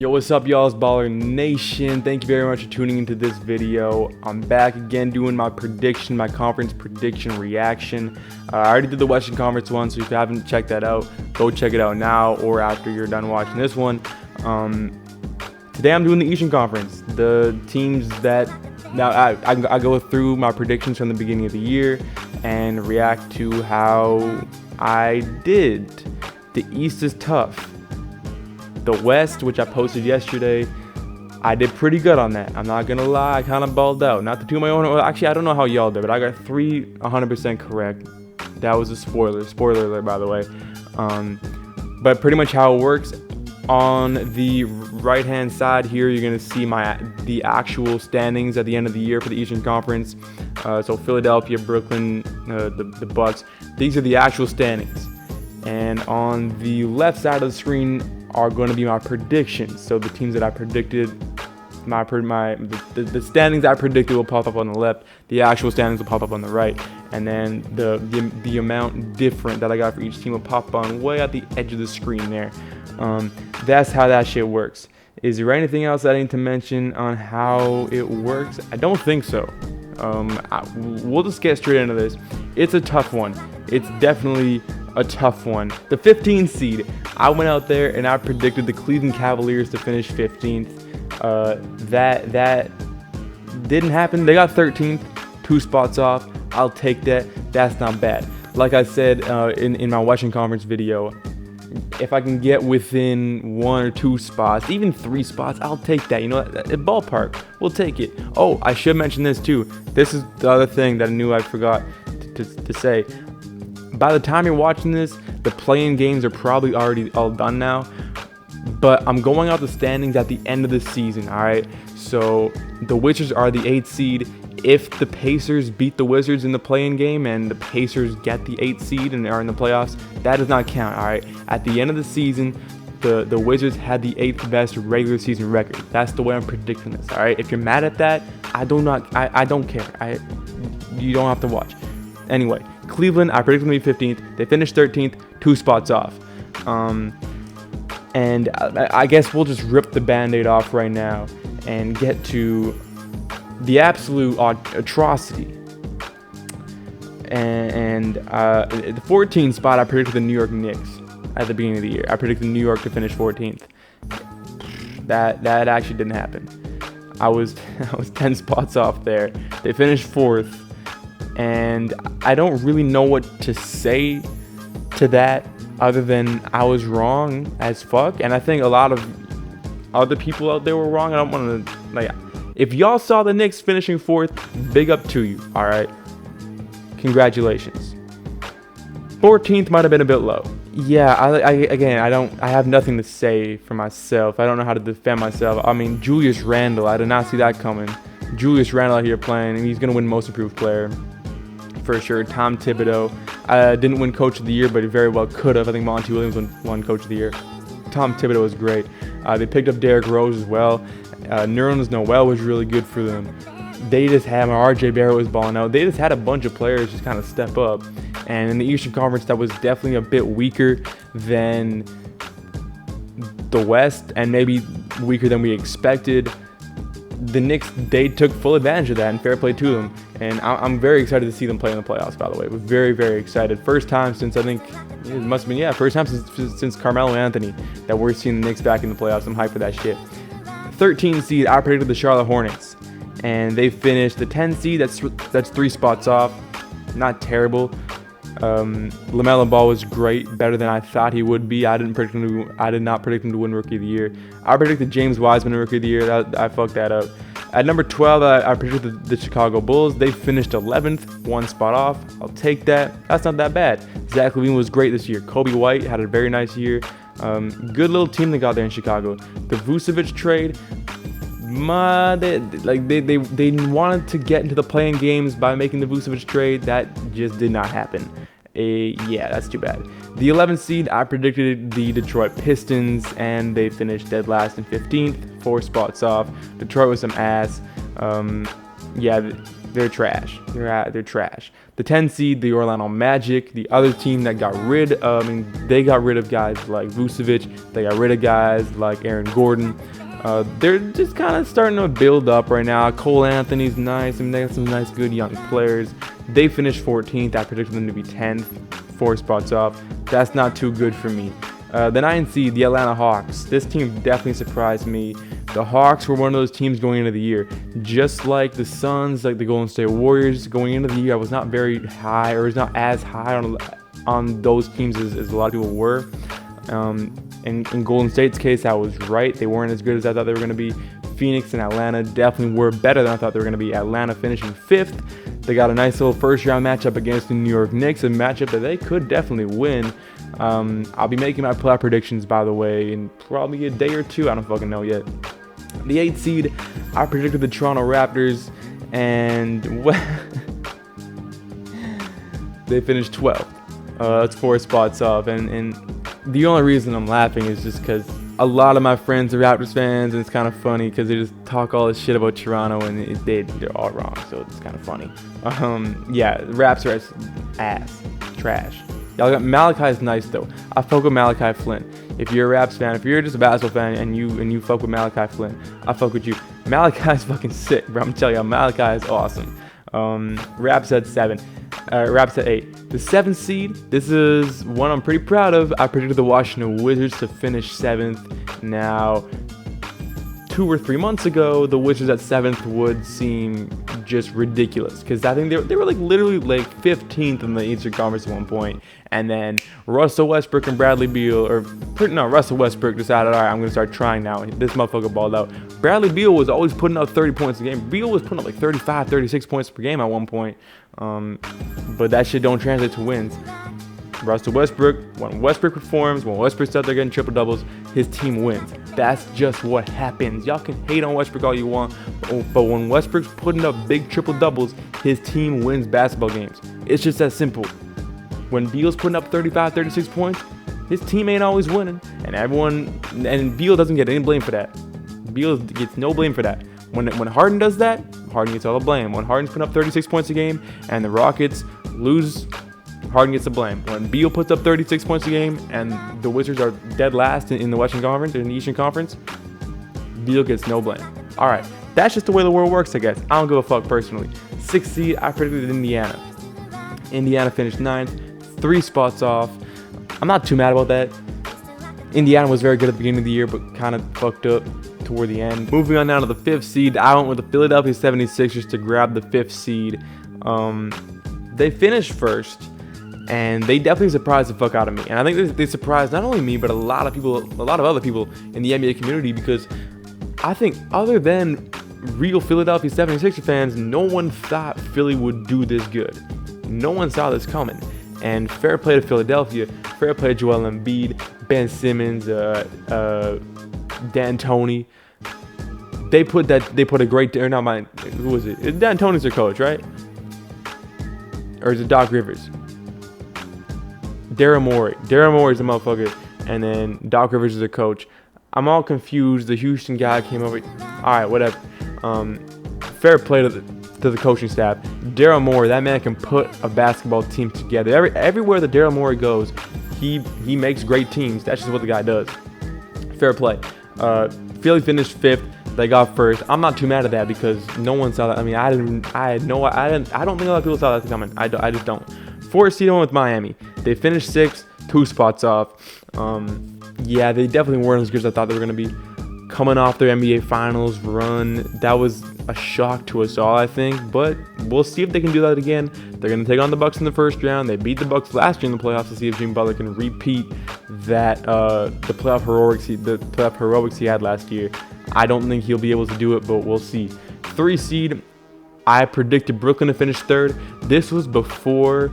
Yo, what's up, y'all? It's Baller Nation. Thank you very much for tuning into this video. I'm back again doing my prediction, my conference prediction reaction. I already did the Western Conference one, so if you haven't checked that out, go check it out now or after you're done watching this one. Today I'm doing the Eastern Conference. The teams that now I go through my predictions from the beginning of the year and react to how I did. The East is tough. The West, which I posted yesterday, I did pretty good on that. I'm not gonna lie, I kind of balled out. Not to do my own. Well, actually, I don't know how y'all did, but I got 100% correct. That was a spoiler alert, by the way. But pretty much how it works. On the right-hand side here, you're gonna see the actual standings at the end of the year for the Eastern Conference. So Philadelphia, Brooklyn, the Bucks. These are the actual standings. And on the left side of the screen are going to be my predictions. So the teams that I predicted, the standings I predicted will pop up on the left. The actual standings will pop up on the right, and then the amount different that I got for each team will pop on way at the edge of the screen there. That's how that shit works. Is there anything else I need to mention on how it works? I don't think so. We'll just get straight into this. It's a tough one. It's definitely a tough one. The 15th seed, I went out there and I predicted the Cleveland Cavaliers to finish 15th. That didn't happen. They got 13th, 2 spots off. I'll take that. That's not bad. Like I said in my Western Conference video, if I can get within 1 or 2 spots, even 3 spots, I'll take that. You know, at ballpark, we'll take it. Oh, I should mention this too. This is the other thing that I knew I forgot to say. By the time you're watching this, the play-in games are probably already all done now. But I'm going out the standings at the end of the season, all right? So the Wizards are the 8th seed. If the Pacers beat the Wizards in the play-in game and the Pacers get the 8th seed and are in the playoffs, that does not count, all right? At the end of the season, the Wizards had the 8th best regular season record. That's the way I'm predicting this, all right? If you're mad at that, I don't care. You don't have to watch. Anyway, Cleveland, I predicted them to be 15th. They finished 13th, 2 spots off. And I guess we'll just rip the Band-Aid off right now and get to the absolute atrocity. And the 14th spot, I predicted the New York Knicks at the beginning of the year. I predicted New York to finish 14th. That actually didn't happen. I was 10 spots off there. They finished 4th. And I don't really know what to say to that other than I was wrong as fuck. And I think a lot of other people out there were wrong. I don't want to, if y'all saw the Knicks finishing 4th, big up to you, all right? Congratulations. 14th might have been a bit low. Yeah, I have nothing to say for myself. I don't know how to defend myself. I mean, Julius Randle, I did not see that coming. Julius Randle out here playing, and he's going to win Most Improved Player. For sure. Tom Thibodeau didn't win Coach of the Year, but he very well could have. I think Monty Williams won Coach of the Year. Tom Thibodeau was great. They picked up Derrick Rose as well. Nerlens Noel was really good for them. They just had RJ Barrett was balling out. They just had a bunch of players just kind of step up. And in the Eastern Conference, that was definitely a bit weaker than the West and maybe weaker than we expected. The Knicks, they took full advantage of that, and fair play to them. And I'm very excited to see them play in the playoffs, by the way. We're very, very excited. First time since, I think, it must have been, first time since Carmelo Anthony that we're seeing the Knicks back in the playoffs. I'm hyped for that shit. 13 seed, I predicted the Charlotte Hornets. And they finished the 10 seed, that's 3 spots off. Not terrible. LaMelo Ball was great, better than I thought he would be. I did not predict him to win Rookie of the Year. I predicted James Wiseman Rookie of the Year. I fucked that up. At number 12, I predicted the Chicago Bulls. They finished 11th, 1 spot off. I'll take that. That's not that bad. Zach LaVine was great this year. Kobe White had a very nice year. Good little team they got there in Chicago. The Vucevic trade, they wanted to get into the play-in games by making the Vucevic trade. That just did not happen. Yeah, that's too bad. The 11th seed, I predicted the Detroit Pistons, and they finished dead last in 15th, 4 spots off. Detroit was some ass. Yeah, they're trash. They're trash. The 10 seed, the Orlando Magic, the other team that got rid of, they got rid of guys like Vucevic. They got rid of guys like Aaron Gordon. They're just kind of starting to build up right now. Cole Anthony's nice. They got some nice, good young players. They finished 14th. I predicted them to be 10th, 4 spots off. That's not too good for me. The 9 seed, the Atlanta Hawks. This team definitely surprised me. The Hawks were one of those teams going into the year. Just like the Suns, like the Golden State Warriors, going into the year, I was not very high, or was not as high on those teams as a lot of people were. In Golden State's case, I was right. They weren't as good as I thought they were going to be. Phoenix and Atlanta definitely were better than I thought they were going to be. Atlanta finishing 5th. They got a nice little first-round matchup against the New York Knicks, a matchup that they could definitely win. I'll be making my playoff predictions, by the way, in probably a day or two. I don't fucking know yet. The 8th seed, I predicted the Toronto Raptors, and they finished 12th. That's 4 spots off, and the only reason I'm laughing is just because a lot of my friends are Raptors fans, and it's kind of funny because they just talk all this shit about Toronto, and they're all wrong, so it's kind of funny. Yeah, Raps are ass, trash. Y'all got Malachi's nice though. I fuck with Malachi Flynn. If you're a Raps fan, if you're just a basketball fan and you fuck with Malachi Flynn, I fuck with you. Malachi's fucking sick, bro. I'm telling you, Malachi is awesome. Raps at 7. Raps at 8. The 7th seed, this is one I'm pretty proud of. I predicted the Washington Wizards to finish 7th. Now, 2 or 3 months ago, the Wizards at 7th would seem just ridiculous, because I think they were like literally like 15th in the Eastern Conference at one point, and then Russell Westbrook and Bradley Beal, Russell Westbrook decided, all right, I'm gonna start trying now. This motherfucker balled out. Bradley Beal was always putting up 30 points a game. Beal was putting up like 35, 36 points per game at one point, but that shit don't translate to wins. Russell Westbrook, when Westbrook performs, when Westbrook's out there getting triple doubles, his team wins. That's just what happens. Y'all can hate on Westbrook all you want, but when Westbrook's putting up big triple doubles, his team wins basketball games. It's just that simple. When Beal's putting up 35, 36 points, his team ain't always winning, and Beal doesn't get any blame for that. Beal gets no blame for that. When Harden does that, Harden gets all the blame. When Harden's putting up 36 points a game and the Rockets lose, Harden gets the blame. When Beal puts up 36 points a game and the Wizards are dead last in the Western Conference, in the Eastern Conference, Beal gets no blame. All right, that's just the way the world works, I guess. I don't give a fuck personally. 6th seed, I predicted Indiana. Indiana finished 9th, 3 spots off. I'm not too mad about that. Indiana was very good at the beginning of the year, but kind of fucked up toward the end. Moving on now to the 5th seed, I went with the Philadelphia 76ers to grab the 5th seed. They finished 1st. And they definitely surprised the fuck out of me. And I think they surprised not only me, but a lot of other people in the NBA community, because I think other than real Philadelphia 76er fans, no one thought Philly would do this good. No one saw this coming. And fair play to Philadelphia, fair play to Joel Embiid, Ben Simmons, D'Antoni. They put a great, or not mine, who was it? D'Antoni's their coach, right? Or is it Doc Rivers? Daryl Morey is the motherfucker, and then Doc Rivers is the coach. I'm all confused. The Houston guy came over. All right, whatever. Fair play to the coaching staff. Daryl Morey, that man can put a basketball team together. Everywhere that Daryl Morey goes, he makes great teams. That's just what the guy does. Fair play. Philly finished 5th. They got 1st. I'm not too mad at that because no one saw that. I mean, I don't think a lot of people saw that coming. I just don't. 4th seed with Miami. They finished 6th, 2 spots off. Yeah, they definitely weren't as good as I thought they were going to be. Coming off their NBA Finals run, that was a shock to us all, I think. But we'll see if they can do that again. They're going to take on the Bucks in the first round. They beat the Bucks last year in the playoffs to see if Jimmy Butler can repeat that the playoff heroics he had last year. I don't think he'll be able to do it, but we'll see. 3 seed. I predicted Brooklyn to finish 3rd. This was before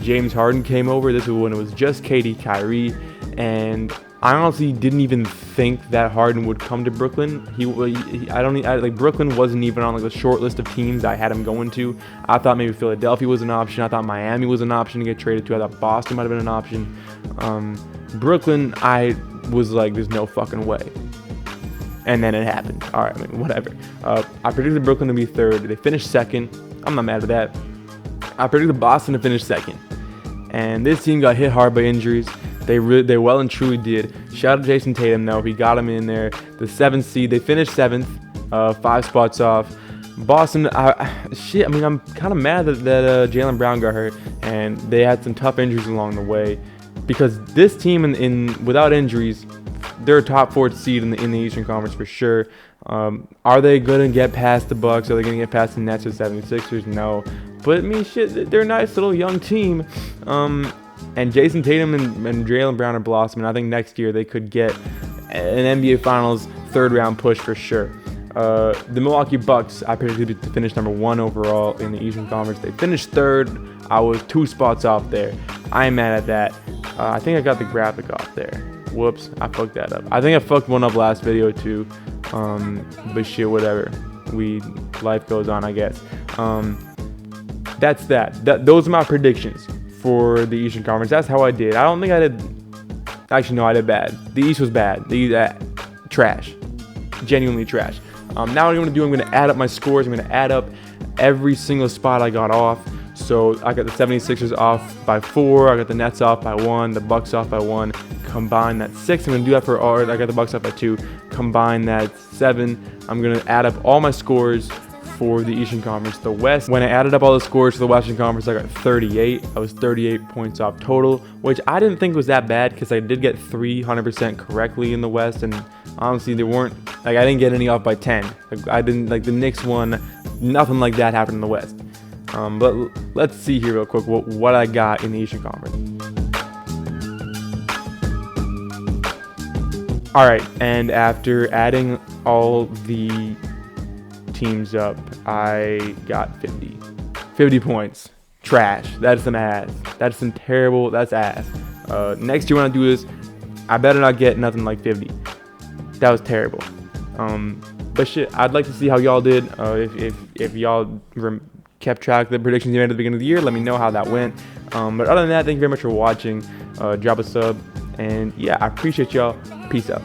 James Harden came over. This was when it was just KD, Kyrie, and I honestly didn't even think that Harden would come to Brooklyn. Brooklyn wasn't even on like the short list of teams I had him going to. I thought maybe Philadelphia was an option. I thought Miami was an option to get traded to. I thought Boston might have been an option. Brooklyn, I was like, there's no fucking way. And then it happened. All right, whatever. I predicted Brooklyn to be 3rd. They finished 2nd. I'm not mad at that. I predicted Boston to finish second, and this team got hit hard by injuries. They well and truly did. Shout out to Jason Tatum, though. He got him in there. The 7th seed. They finished 7th, 5 spots off. Boston, I'm kind of mad that Jaylen Brown got hurt, and they had some tough injuries along the way. Because this team, without injuries, they're a top 4 seed in the Eastern Conference for sure. Are they going to get past the Bucks? Are they going to get past the Nets or 76ers? No. But, I mean, shit, they're a nice little young team. And Jason Tatum and Jaylen Brown are blossoming. I think next year they could get an NBA Finals 3rd round push for sure. The Milwaukee Bucks, I predicted to finish number 1 overall in the Eastern Conference. They finished 3rd. I was 2 spots off there. I am mad at that. I think I got the graphic off there. Whoops, I fucked that up. I think I fucked one up last video too. But shit, whatever. Life goes on, I guess. That's that. Those are my predictions for the Eastern Conference. That's how I did. I don't think I did. Actually, no, I did bad. The East was bad. Trash. Genuinely trash. Now what I'm going to do, I'm going to add up my scores. I'm going to add up every single spot I got off. So I got the 76ers off by 4. I got the Nets off by 1. The Bucks off by 1. Combine that 6. I'm going to do that for all. I got the Bucks off by 2. Combine that 7. I'm going to add up all my scores for the Eastern Conference. The West, when I added up all the scores for the Western Conference, I got 38. I was 38 points off total, which I didn't think was that bad because I did get 300% correctly in the West, and honestly, they weren't, I didn't get any off by 10. I didn't, the Knicks won, nothing like that happened in the West. But let's see here real quick what I got in the Eastern Conference. All right, and after adding all the teams up, I got 50 points. Trash. That's some ass. That's some terrible. That's ass. Next year when I do this, I better not get nothing like 50. That was terrible. But shit, I'd like to see how y'all did. If y'all kept track of the predictions you made at the beginning of the year, let me know how that went. But other than that, thank you very much for watching. Drop a sub, and yeah, I appreciate y'all. Peace out.